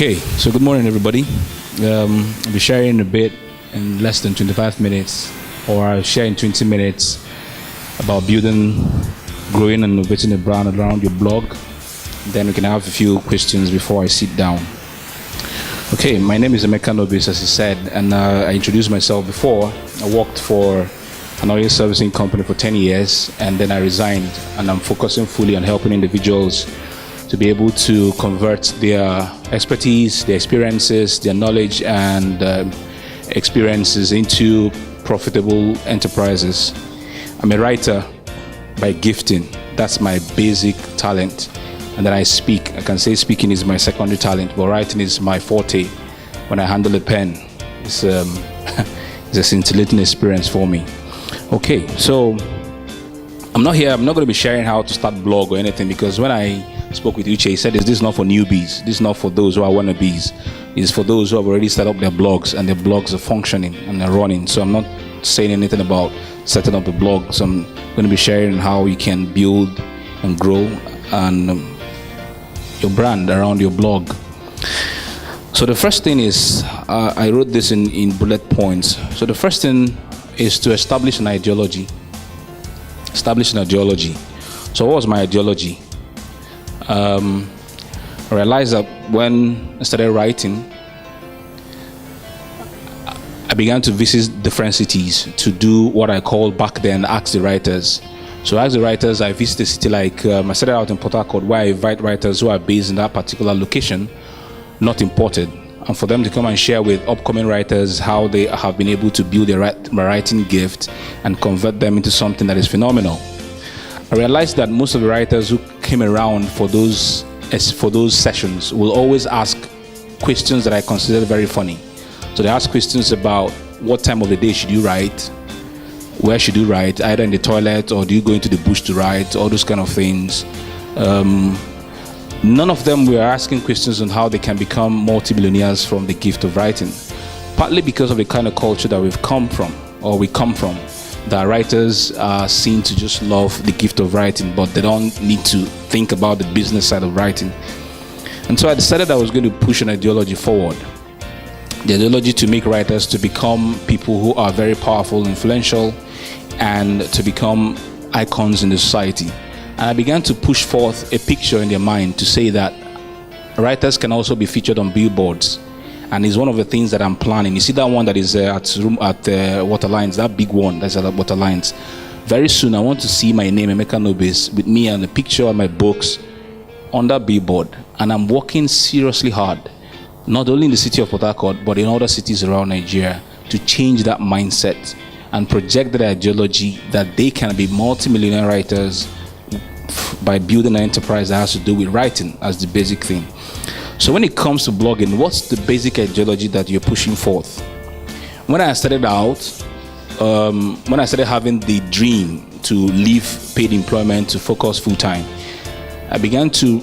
Okay, so good morning, everybody. I'll be sharing a bit in less than 25 minutes, or I'll share in 20 minutes about building, growing, and innovating a brand around your blog. Then we can have a few questions before I sit down. Okay, my name is Emeka Nobis, as he said, and I introduced myself before. I worked for an oil servicing company for 10 years, and then I resigned, and I'm focusing fully on helping individuals to be able to convert their expertise, their experiences, their knowledge, and experiences into profitable enterprises. I'm a writer by gifting. That's my basic talent. And then I speak. I can say speaking is my secondary talent, but writing is my forte. When I handle a pen, it's a scintillating experience for me. Okay, so I'm not going to be sharing how to start blog or anything, because when I spoke with Uche, he said, this is not for newbies. This is not for those who are wannabes. It's for those who have already set up their blogs and their blogs are functioning and they're running. So I'm not saying anything about setting up a blog. So I'm going to be sharing how you can build and grow and your brand around your blog. So the first thing is, I wrote this in bullet points. So the first thing is to establish an ideology. Establish an ideology. So what was my ideology? I realized that when I started writing, I began to visit different cities to do what I called back then Ask the Writers. So Ask the Writers, I visited a city like, I started out in Port Harcourt, where I invite writers who are based in that particular location, not imported, and for them to come and share with upcoming writers how they have been able to build their writing gift and convert them into something that is phenomenal. I realized that most of the writers who came around for those sessions will always ask questions that I considered very funny. So they ask questions about what time of the day should you write, where should you write, either in the toilet or do you go into the bush to write, all those kind of things. None of them were asking questions on how they can become multi-billionaires from the gift of writing, partly because of the kind of culture that we come from, that writers are seen to just love the gift of writing, but they don't need to think about the business side of writing. And so I decided I was going to push an ideology forward. The ideology to make writers to become people who are very powerful, influential, and to become icons in the society. And I began to push forth a picture in their mind to say that writers can also be featured on billboards. And it's one of the things that I'm planning. You see that one that is at Waterlines, that big one that's at Waterlines. Very soon I want to see my name, Emeka Nobis, with me and a picture of my books on that billboard. And I'm working seriously hard, not only in the city of Port Harcourt, but in other cities around Nigeria, to change that mindset and project that ideology that they can be multi-millionaire writers by building an enterprise that has to do with writing as the basic thing. So when it comes to blogging, what's the basic ideology that you're pushing forth? When I started out, when I started having the dream to leave paid employment to focus full-time, I began to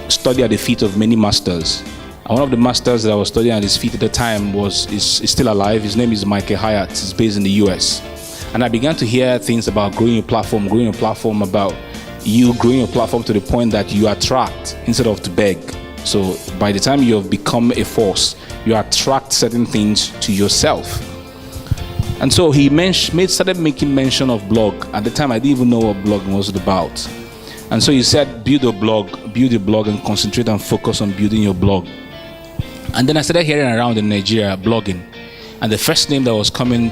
study at the feet of many masters. And one of the masters that I was studying at his feet at the time is still alive. His name is Michael Hyatt. He's based in the US. And I began to hear things about growing your platform, about you growing your platform to the point that you attract instead of to beg. So by the time you have become a force, you attract certain things to yourself. And so he started making mention of blog. At the time, I didn't even know what blogging was about. And so he said, build a blog and concentrate and focus on building your blog. And then I started hearing around in Nigeria blogging. And the first name that was coming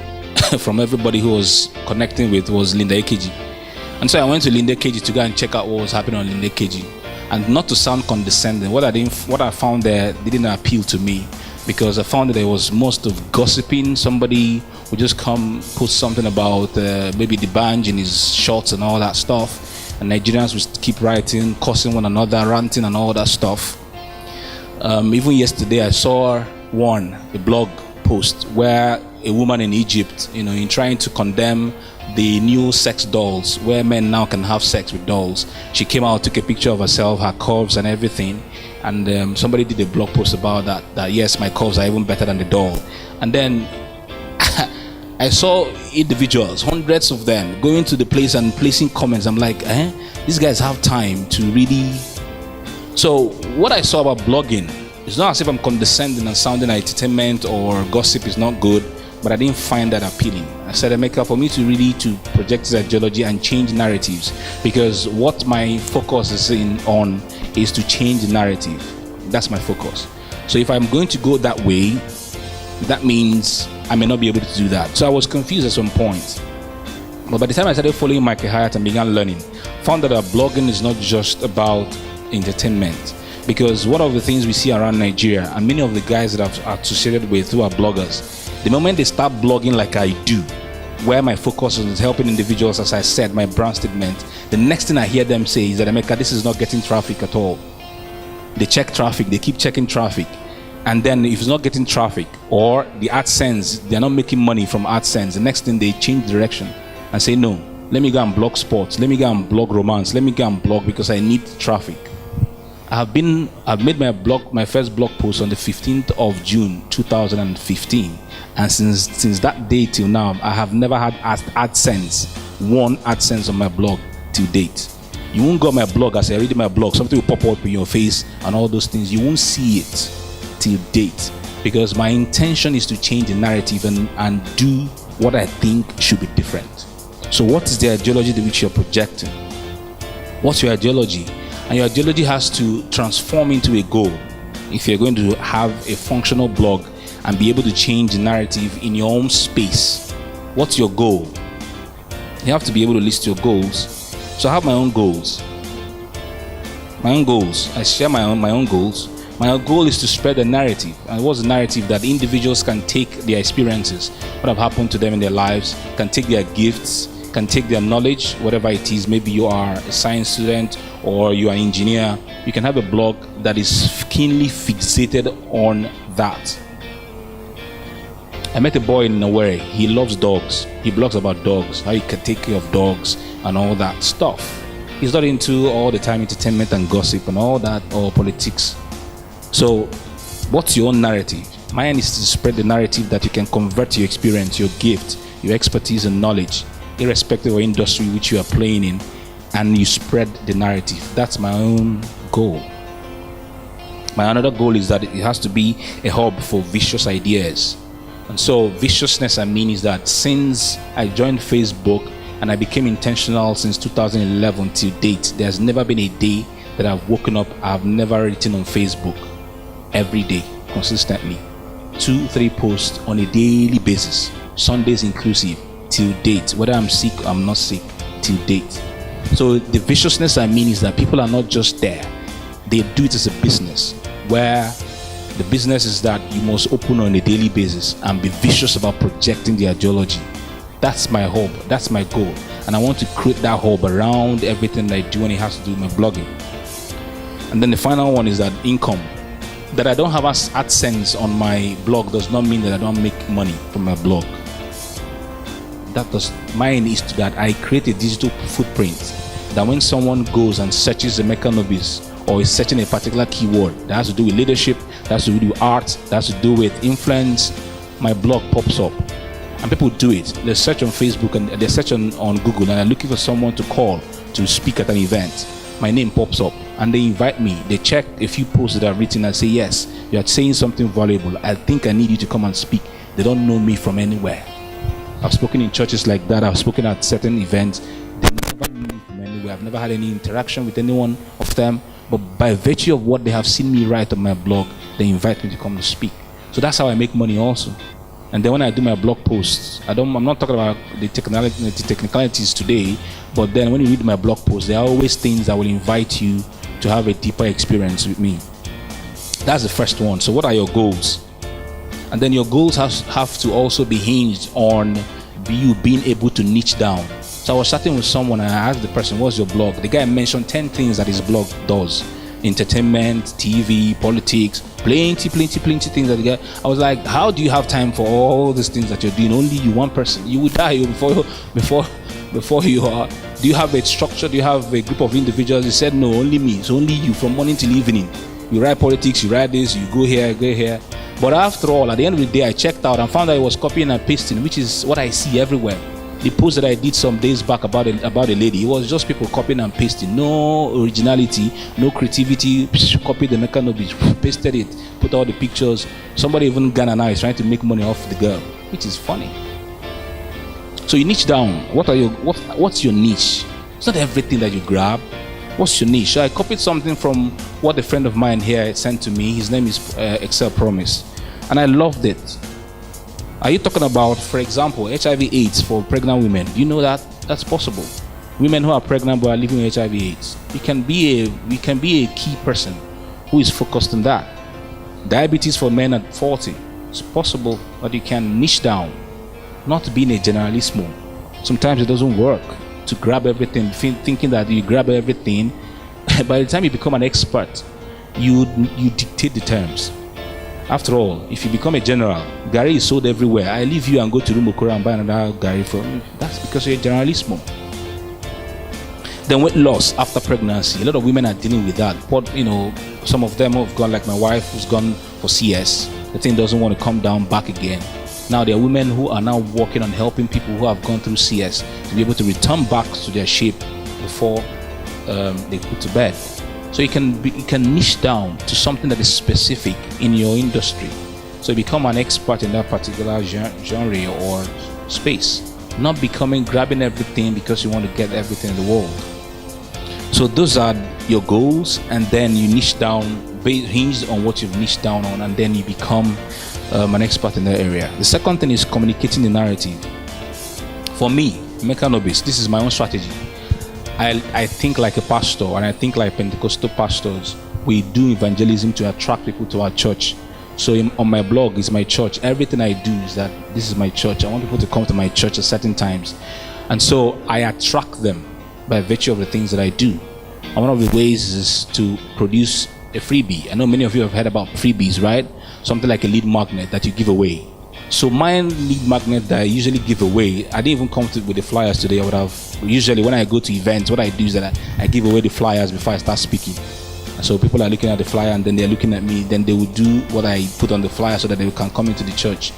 from everybody who was connecting with was Linda Ekeji. And so I went to Linda Ekeji to go and check out what was happening on Linda Ekeji. And not to sound condescending, what I found there didn't appeal to me, because I found that there was most of gossiping. Somebody would just come, put something about maybe the banj in his shorts and all that stuff, and Nigerians would keep writing, cursing one another, ranting and all that stuff. Even yesterday I saw a blog post where a woman in Egypt, in trying to condemn the new sex dolls, where men now can have sex with dolls. She came out, took a picture of herself, her curves and everything, and somebody did a blog post about that yes, my curves are even better than the doll. And then I saw individuals, hundreds of them, going to the place and placing comments. I'm like, these guys have time to really. So what I saw about blogging It's not as if I'm condescending and sounding like entertainment or gossip is not good, but I didn't find that appealing. I said, Emeka, for me to really to project this ideology and change narratives, because what my focus is on is to change the narrative. That's my focus. So if I'm going to go that way, that means I may not be able to do that. So I was confused at some point. But by the time I started following Michael Hyatt and began learning, found that blogging is not just about entertainment. Because one of the things we see around Nigeria, and many of the guys that I've associated with who are bloggers, the moment they start blogging like I do, where my focus is helping individuals, as I said, my brand statement, the next thing I hear them say is that, Emeka, this is not getting traffic at all. They check traffic, they keep checking traffic. And then if it's not getting traffic, or the AdSense, they're not making money from AdSense, the next thing they change direction and say, no, let me go and blog sports, let me go and blog romance, let me go and blog because I need traffic. I've made my first blog post on the 15th of June 2015, and since that day till now, I have never had one AdSense on my blog till date. You won't go on my blog as I read my blog, something will pop up in your face and all those things. You won't see it till date, because my intention is to change the narrative and do what I think should be different. So what is the ideology to which you're projecting? What's your ideology? And your ideology has to transform into a goal. If you're going to have a functional blog and be able to change the narrative in your own space, what's your goal? You have to be able to list your goals. So I have my own goals. I share my own goals. My goal is to spread a narrative. And what's the narrative? That individuals can take their experiences, what have happened to them in their lives, can take their gifts, can take their knowledge, whatever it is. Maybe you are a science student or you are an engineer. You can have a blog that is keenly fixated on that. I met a boy in Nowhere. He loves dogs. He blogs about dogs, how you can take care of dogs and all that stuff. He's not into all the time entertainment and gossip and all that, or politics. So what's your own narrative? Mine is to spread the narrative that you can convert your experience, your gift, your expertise and knowledge, irrespective of industry which you are playing in, and you spread the narrative. That's my own goal. My another goal is that it has to be a hub for vicious ideas. And so viciousness, I mean, is that since I joined Facebook and I became intentional since 2011 till date, there's never been a day that I've woken up, I've never written on Facebook. Every day, consistently, 2-3 posts on a daily basis, Sundays inclusive, till date. Whether I'm sick or I'm not sick, till date. So the viciousness, I mean, is that people are not just there, they do it as a business, where the business is that you must open on a daily basis and be vicious about projecting the ideology. That's my hub, that's my goal, and I want to create that hub around everything that I do, and it has to do with my blogging. And then the final one is that income. That I don't have AdSense on my blog does not mean that I don't make money from my blog. Mine is that I create a digital footprint, that when someone goes and searches Emeka Nobis or is searching a particular keyword that has to do with leadership, that has to do with art, that has to do with influence, my blog pops up. And people do it. They search on Facebook and they search on Google, and they're looking for someone to call to speak at an event. My name pops up and they invite me. They check a few posts that I've written and say, yes, you are saying something valuable. I think I need you to come and speak. They don't know me from anywhere. I've spoken in churches like that. I've spoken at certain events. They never knew me from anywhere. I've never had any interaction with any one of them. But by virtue of what they have seen me write on my blog, they invite me to come to speak. So that's how I make money also. And then when I do my blog posts, I'm not talking about the technicalities today, but then when you read my blog posts, there are always things that will invite you to have a deeper experience with me. That's the first one. So what are your goals? And then your goals have to also be hinged on you being able to niche down. So I was chatting with someone and I asked the person, what's your blog? The guy mentioned 10 things that his blog does. Entertainment, TV, politics, plenty things that you get. I was like, how do you have time for all these things that you're doing? Only you, one person. You would die before you are. Do you have a structure? Do you have a group of individuals? He said, no, only me. It's only you from morning till evening. You write politics, you write this, you go here. But after all, at the end of the day, I checked out and found that he was copying and pasting, which is what I see everywhere. The post that I did some days back about a lady, it was just people copying and pasting. No originality, no creativity. Copied the Emeka Nobis, pasted it, put all the pictures. Somebody even Ghana now is trying to make money off the girl, which is funny. So you niche down. What's your niche? It's not everything that you grab. What's your niche? So I copied something from what a friend of mine here sent to me. His name is Excel Promise, and I loved it. Are you talking about, for example, HIV/AIDS for pregnant women? You know that that's possible. Women who are pregnant but are living with HIV/AIDS. You can be a key person who is focused on that. Diabetes for men at 40. It's possible, but you can niche down, not being a generalismo. Sometimes it doesn't work to grab everything, thinking that you grab everything. By the time you become an expert, you dictate the terms. After all, if you become a general, Gary is sold everywhere. I leave you and go to Rumokura and buy another Gary from you. That's because you're a generalismo. Then weight loss after pregnancy. A lot of women are dealing with that. But some of them have gone, like my wife who's gone for CS. The thing doesn't want to come down back again. Now there are women who are now working on helping people who have gone through CS to be able to return back to their shape before they put to bed. So you can niche down to something that is specific in your industry. So you become an expert in that particular genre or space, not grabbing everything because you want to get everything in the world. So those are your goals, and then you niche down, hinged on what you've niched down on, and then you become an expert in that area. The second thing is communicating the narrative. For me, Emeka Nobis, this is my own strategy. I think like a pastor, and I think like Pentecostal pastors. We do evangelism to attract people to our church. So on my blog is my church. Everything I do is that this is my church. I want people to come to my church at certain times. And so I attract them by virtue of the things that I do. And one of the ways is to produce a freebie. I know many of you have heard about freebies, right? Something like a lead magnet that you give away. So my lead magnet that I usually give away, I didn't even come with the flyers today. I would have, usually when I go to events, what I do is that I give away the flyers before I start speaking. And so people are looking at the flyer and then they're looking at me, then they will do what I put on the flyer so that they can come into the church.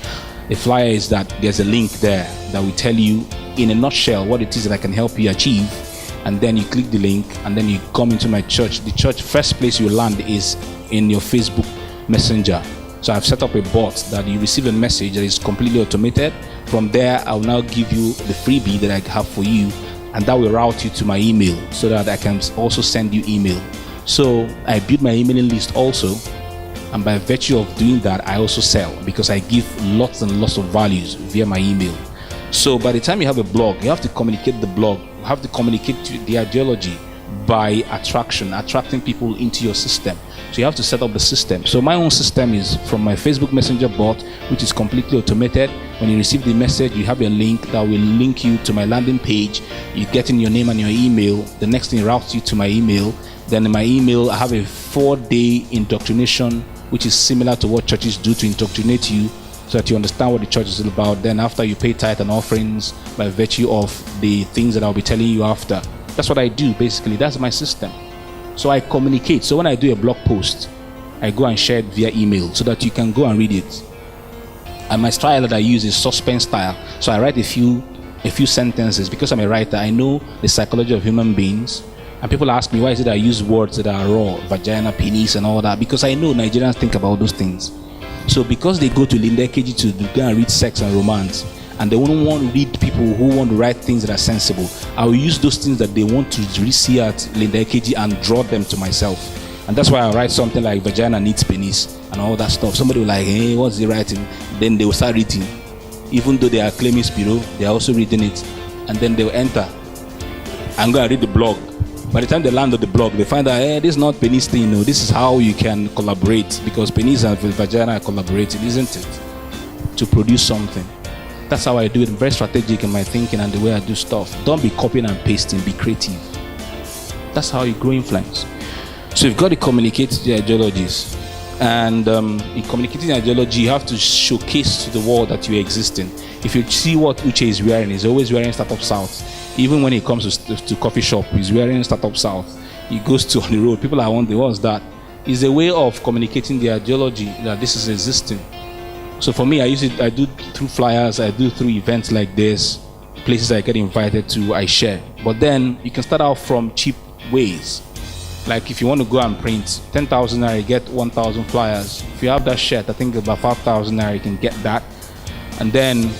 The flyer is that there's a link there that will tell you in a nutshell what it is that I can help you achieve. And then you click the link and then you come into my church. The church, first place you land is in your Facebook Messenger. So I've set up a bot that you receive a message that is completely automated. From there, I'll now give you the freebie that I have for you, and that will route you to my email so that I can also send you email. So I build my emailing list also, and by virtue of doing that, I also sell because I give lots and lots of values via my email. So by the time you have a blog, you have to communicate the blog, you have to communicate the ideology by attracting people into your system. So you have to set up the system. So my own system is from my Facebook Messenger bot, which is completely automated. When you receive the message, you have a link that will link you to my landing page. You get in your name and your email. The next thing routes you to my email. Then in my email, I have a 4-day indoctrination, which is similar to what churches do to indoctrinate you so that you understand what the church is all about. Then after you pay tithe and offerings by virtue of the things that I'll be telling you after. That's what I do, basically. That's my system. So I communicate. So when I do a blog post, I go and share it via email so that you can go and read it. And my style that I use is suspense style. So I write a few sentences. Because I'm a writer, I know the psychology of human beings. And people ask me, why is it I use words that are raw, vagina, penis, and all that? Because I know Nigerians think about those things. So because they go to Linda KG to go and read sex and romance, and they won't want to read people who want to write things that are sensible, I will use those things that they want to really see at Linda KG and draw them to myself. And that's why I write something like vagina needs penis and all that stuff. Somebody will like, hey, what's he writing? Then they will start reading. Even though they are claiming Spiro, they are also reading it. And then they will enter and go and read the blog. By the time they land on the blog, they find out, hey, this is not penis thing. No, this is how you can collaborate, because penis and vagina are collaborating, isn't it? To produce something. That's how I do it. I'm very strategic in my thinking and the way I do stuff. Don't be copying and pasting, be creative. That's how you grow influence. So you've got to communicate the ideologies. And in communicating ideology, you have to showcase to the world that you exist in. If you see what Uche is wearing, he's always wearing StartupSouth. Even when he comes to coffee shop, he's wearing StartupSouth. He goes to on the road. People are wondering, what's that? It's a way of communicating the ideology that this is existing. So for me, I do through flyers, I do through events like this. places I get invited to, I share. But then you can start out from cheap ways. Like if you want to go and print 10,000 naira, you get 1,000 flyers. If you have that shirt, I think about 5,000 naira, you can get that. And then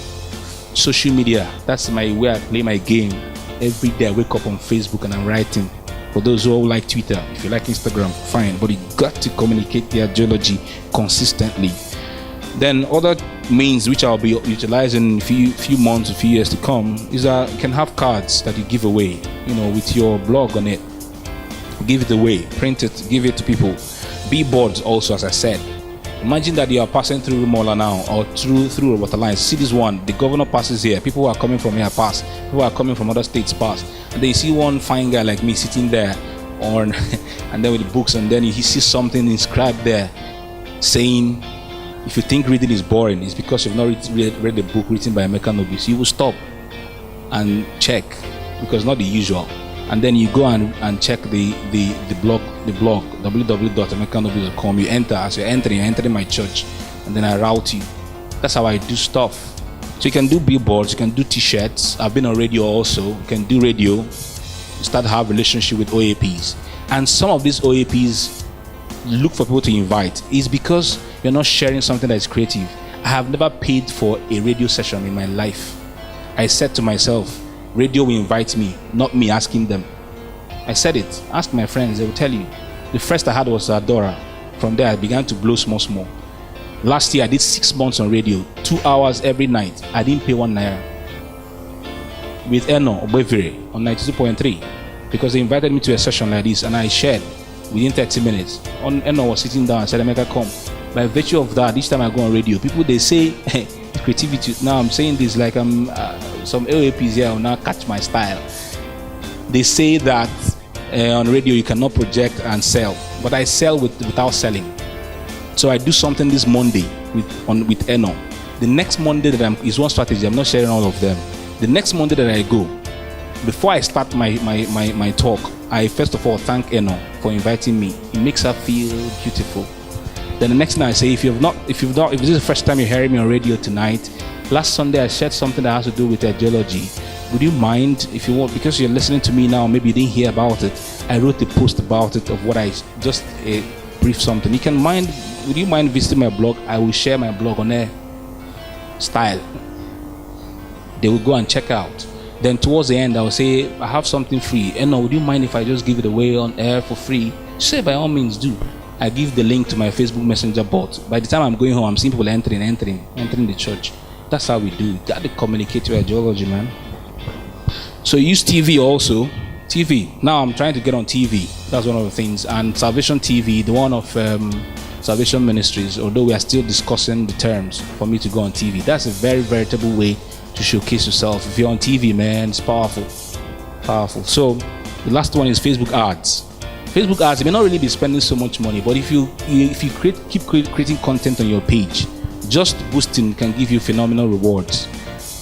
social media, that's my way I play my game. Every day I wake up on Facebook and I'm writing. For those who like Twitter, if you like Instagram, fine, but you got to communicate the ideology consistently. Then other means which I'll be utilizing in a few months, a few years to come, is that you can have cards that you give away, with your blog on it. Give it away, print it, give it to people. Billboards also, as I said. Imagine that you are passing through Rumola now, or through Waterline. See this one, the governor passes here, people who are coming from here pass, people who are coming from other states pass, and they see one fine guy like me sitting there, and then with the books, and then he sees something inscribed there saying, if you think reading is boring, it's because you've not read the book written by Emeka Nobis. You will stop and check, because not the usual. And then you go and check the blog www.emekanobis.com. You enter, as you're entering my church, and then I route you. That's how I do stuff. So you can do billboards, you can do t-shirts. I've been on radio also. You can do radio. You start to have a relationship with OAPs. And some of these OAPs look for people to invite. It's because you're not sharing something that is creative. I have never paid for a radio session in my life. I said to myself, radio will invite me, not me asking them. I said it. Ask my friends, they will tell you. The first I had was Adora. From there, I began to blow small. Last year, I did 6 months on radio, 2 hours every night. I didn't pay 1 naira. With Eno Obevere on 92.3, because they invited me to a session like this, and I shared within 30 minutes. Eno was sitting down and said, Emeka, come. By virtue of that, each time I go on radio, people, they say, hey, creativity. Now I'm saying this like I'm some LAPs here will now catch my style. They say that on radio you cannot project and sell, but I sell without selling. So I do something this Monday with Eno. The next Monday is one strategy. I'm not sharing all of them. The next Monday that I go, before I start my talk, I first of all thank Eno for inviting me. It makes her feel beautiful. Then the next thing I say, if this is the first time you're hearing me on radio tonight, last Sunday I shared something that has to do with ideology. Would you mind, if you want, because you're listening to me now, maybe you didn't hear about it, I wrote a post about it of what I just brief something. Would you mind visiting my blog? I will share my blog on air style. They will go and check out. Then towards the end, I will say, I have something free. And would you mind if I just give it away on air for free? Say, by all means, do. I give the link to my Facebook Messenger bot. By the time I'm going home, I'm seeing people entering the church. That's how we do. You got to communicate your ideology, man. So use TV also. TV. Now I'm trying to get on TV. That's one of the things. And Salvation TV, the one of Salvation Ministries, although we are still discussing the terms for me to go on TV. That's a very veritable way to showcase yourself. If you're on TV, man, it's powerful. Powerful. So the last one is Facebook ads. Facebook ads, you may not really be spending so much money, but if you keep creating content on your page, just boosting can give you phenomenal rewards.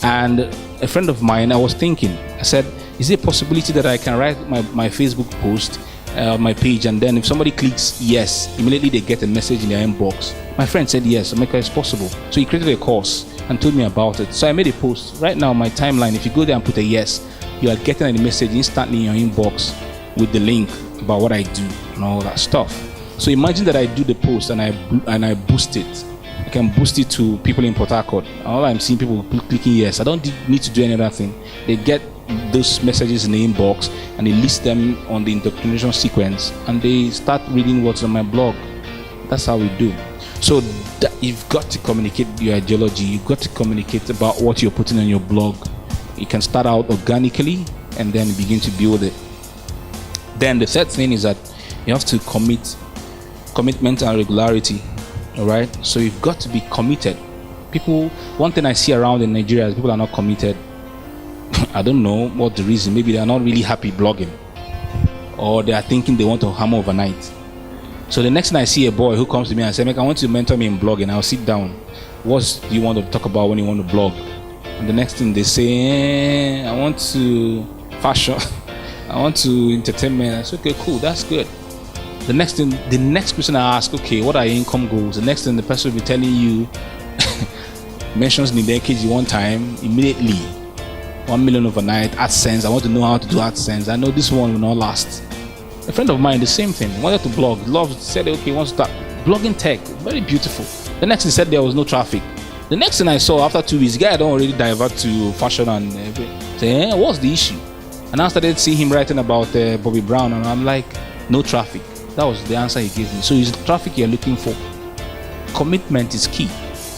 And a friend of mine, I was thinking, I said, is there a possibility that I can write my Facebook post on my page, and then if somebody clicks yes, immediately they get a message in their inbox? My friend said yes, Emeka, it's possible. So he created a course and told me about it. So I made a post. Right now, my timeline, if you go there and put a yes, you are getting a message instantly in your inbox with the link about what I do and all that stuff. So imagine that I do the post and I boost it. I can boost it to people in Port Harcourt. All I'm seeing people clicking yes. I don't need to do any other thing. They get those messages in the inbox and they list them on the indoctrination sequence and they start reading what's on my blog. That's how we do. So you've got to communicate your ideology. You've got to communicate about what you're putting on your blog. You can start out organically and then begin to build it. Then the third thing is that you have to commitment and regularity. All right, so you've got to be committed. One thing I see around in Nigeria is people are not committed. I don't know what the reason. Maybe they are not really happy blogging, or they are thinking they want to hammer overnight. So the next time I see a boy who comes to me and says, I want you to mentor me in blogging, I'll sit down. What do you want to talk about when you want to blog? And the next thing they say, I want to fashion. I want to entertainment. I said, okay, cool, that's good. The next question I ask, okay, what are your income goals? The next thing the person will be telling you, mentions Nidekiji one time, immediately. 1 million overnight, AdSense. I want to know how to do AdSense. I know this one will not last. A friend of mine, the same thing, wanted to blog, said, okay, he wants to start blogging tech, very beautiful. The next he said there was no traffic. The next thing I saw after 2 weeks, the guy had already divert to fashion and everything. Say, what's the issue? And I started seeing him writing about Bobby Brown, and I'm like, no traffic. That was the answer he gave me. So it's traffic you're looking for. Commitment is key,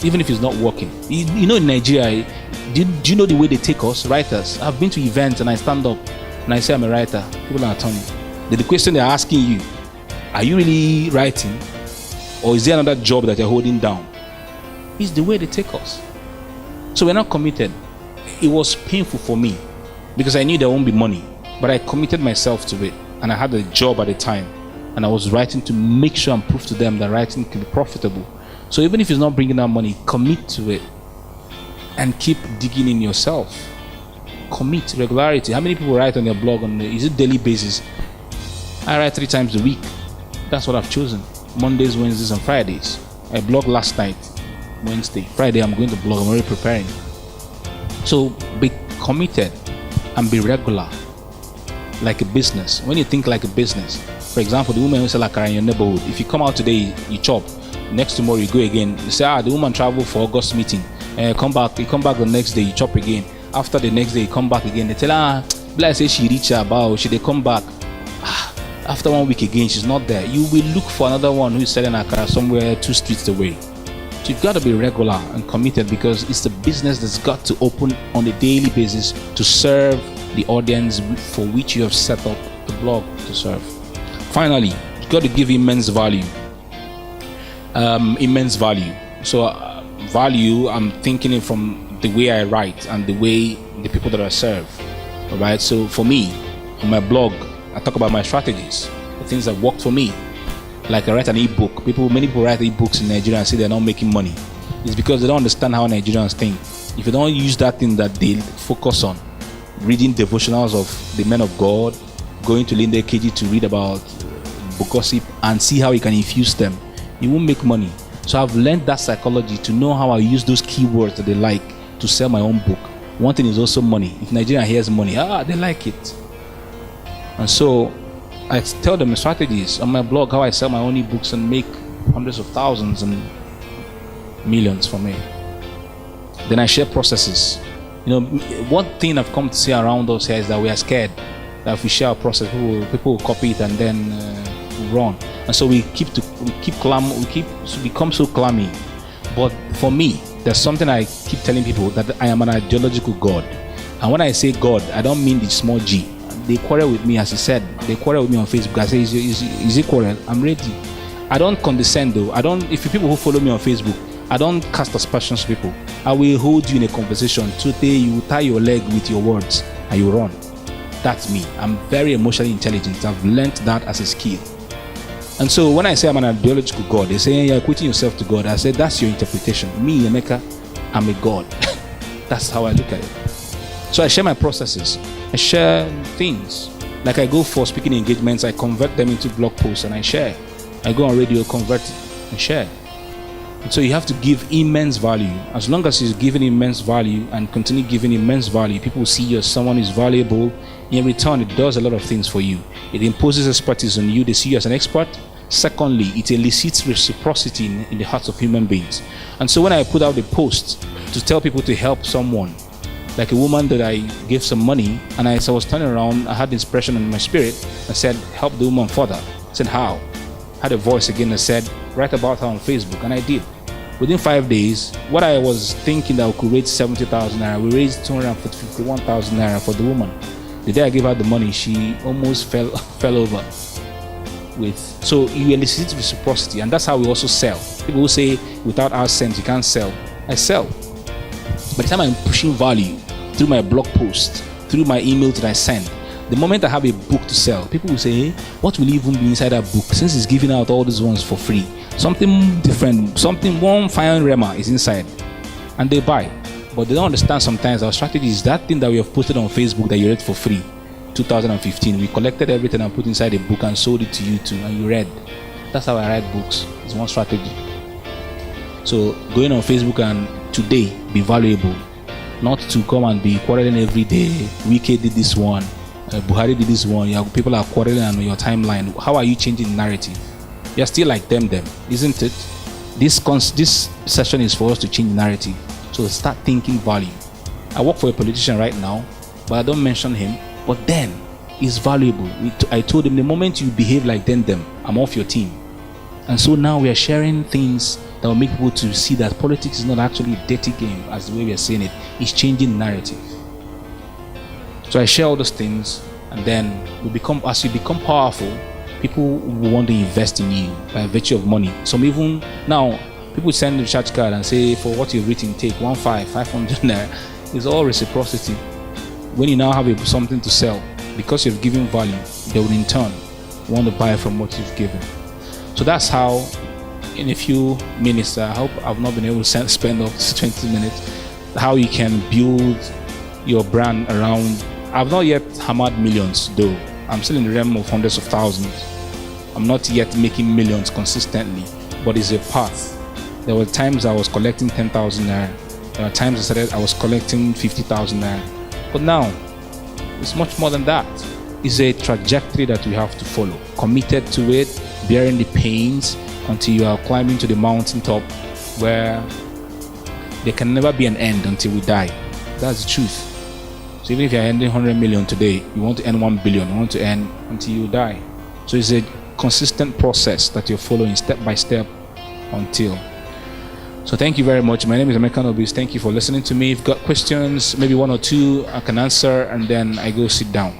even if it's not working. You know, in Nigeria, do you know the way they take us, writers? I've been to events and I stand up and I say I'm a writer. People are telling me. The question they're asking you, are you really writing? Or is there another job that you're holding down? It's the way they take us. So we're not committed. It was painful for me because I knew there won't be money, but I committed myself to it, and I had a job at the time, and I was writing to make sure and prove to them that writing can be profitable. So even if it's not bringing out money, commit to it and keep digging in yourself. Commit. Regularity. How many people write on their blog is it daily basis? I write 3 times a week. That's what I've chosen. Mondays, Wednesdays, and Fridays. I blog last night, Wednesday. Friday, I'm going to blog. I'm already preparing. So be committed and be regular, like a business. When you think like a business, for example, the woman who sell akara in your neighborhood, if you come out today, you chop. Next tomorrow, you go again. You say, the woman traveled for August meeting. You come back the next day, you chop again. After the next day, you come back again. They tell her, bless say she reach her bow. She they come back. After 1 week again, she's not there. You will look for another one who is selling akara somewhere 2 streets away. So you've got to be regular and committed, because it's the business that's got to open on a daily basis to serve the audience for which you have set up the blog to serve. Finally, you've got to give immense value. So value, I'm thinking it from the way I write and the way the people that I serve. All right. So for me, on my blog, I talk about my strategies, the things that worked for me. Like I write an ebook. Many people write ebooks in Nigeria and say they're not making money. It's because they don't understand how Nigerians think. If you don't use that thing that they focus on, reading devotionals of the men of God, going to Linda KG to read about gossip and see how you can infuse them, you won't make money. So I've learned that psychology to know how I use those keywords that they like to sell my own book. One thing is also money. If Nigeria hears money, they like it. And so I tell them the strategies on my blog, how I sell my own ebooks and make hundreds of thousands and millions from it. Then I share processes. You know, one thing I've come to see around us here is that we are scared that if we share our process, people will copy it and then run. And so we become so clammy. But for me, there's something I keep telling people, that I am an ideological God. And when I say God, I don't mean the small g. They quarrel with me, as he said. They quarrel with me on Facebook. I say, is it quarrel? I'm ready. I don't condescend though. If you people who follow me on Facebook, I don't cast aspersions to people. I will hold you in a conversation. Today you tie your leg with your words and you run. That's me. I'm very emotionally intelligent. I've learned that as a skill. And so when I say I'm an ideological God, they say you're equating yourself to God. I said that's your interpretation. Me, Emeka, I'm a God. That's how I look at it. So I share my processes. I share things. Like I go for speaking engagements, I convert them into blog posts and I share. I go on radio, convert it and share. And so you have to give immense value. As long as you're giving immense value and continue giving immense value, people will see you as someone who's valuable. In return, it does a lot of things for you. It imposes expertise on you. They see you as an expert. Secondly, it elicits reciprocity in the hearts of human beings. And so when I put out a post to tell people to help someone, like a woman that I gave some money, and as I was turning around, I had the inspiration in my spirit. I said, help the woman further. I said, how? I had a voice again that said, write about her on Facebook, and I did. Within 5 days, what I was thinking that we could raise 70,000 naira, we raised 251,000 naira for the woman. The day I gave her the money, she almost fell over. So you elicit reciprocity, and that's how we also sell. People who say without our sense you can't sell. I sell. By the time I'm pushing value through my blog post, through my email that I send, the moment I have a book to sell, people will say, hey, what will even be inside that book since it's giving out all these ones for free? Something different, one fine rema is inside, and they buy. But they don't understand sometimes our strategy is that thing that we have posted on Facebook that you read for free. 2015, we collected everything and put inside a book and sold it to you too, and you read. That's how I write books. It's one strategy. So going on Facebook and today be valuable. not to come and be quarreling every day. Wike did this one, Buhari did this one. People are quarreling on your timeline. How are you changing the narrative? You're still like them, isn't it? This session is for us to change the narrative. So start thinking value. I work for a politician right now, but I don't mention him. But then, he's valuable. I told him, the moment you behave like them, I'm off your team. And so now we are sharing things that will make people to see that politics is not actually a dirty game, as the way we are saying it. It's changing narrative. So I share all those things, and then as you become powerful, people will want to invest in you by virtue of money. Some even now, people send the recharge card and say, for what you've written, take 500 naira. It's all reciprocity. When you now have something to sell, because you've given value, they will in turn want to buy from what you've given. So that's how, in a few minutes, I hope I've not been able to spend up to 20 minutes, how you can build your brand around. I've not yet hammered millions though. I'm still in the realm of hundreds of thousands. I'm not yet making millions consistently, but it's a path. There were times I was collecting 10,000 naira. There were times I was collecting 50,000 naira. But now, it's much more than that. It's a trajectory that we have to follow. Committed to it, bearing the pains until you are climbing to the mountaintop where there can never be an end until we die. That's the truth. So even if you're earning 100 million today, you want to earn 1 billion, you want to earn until you die. So it's a consistent process that you're following step by step until. So thank you very much. My name is Emeka Nobis. Thank you for listening to me. If you've got questions, maybe one or two I can answer, and then I go sit down.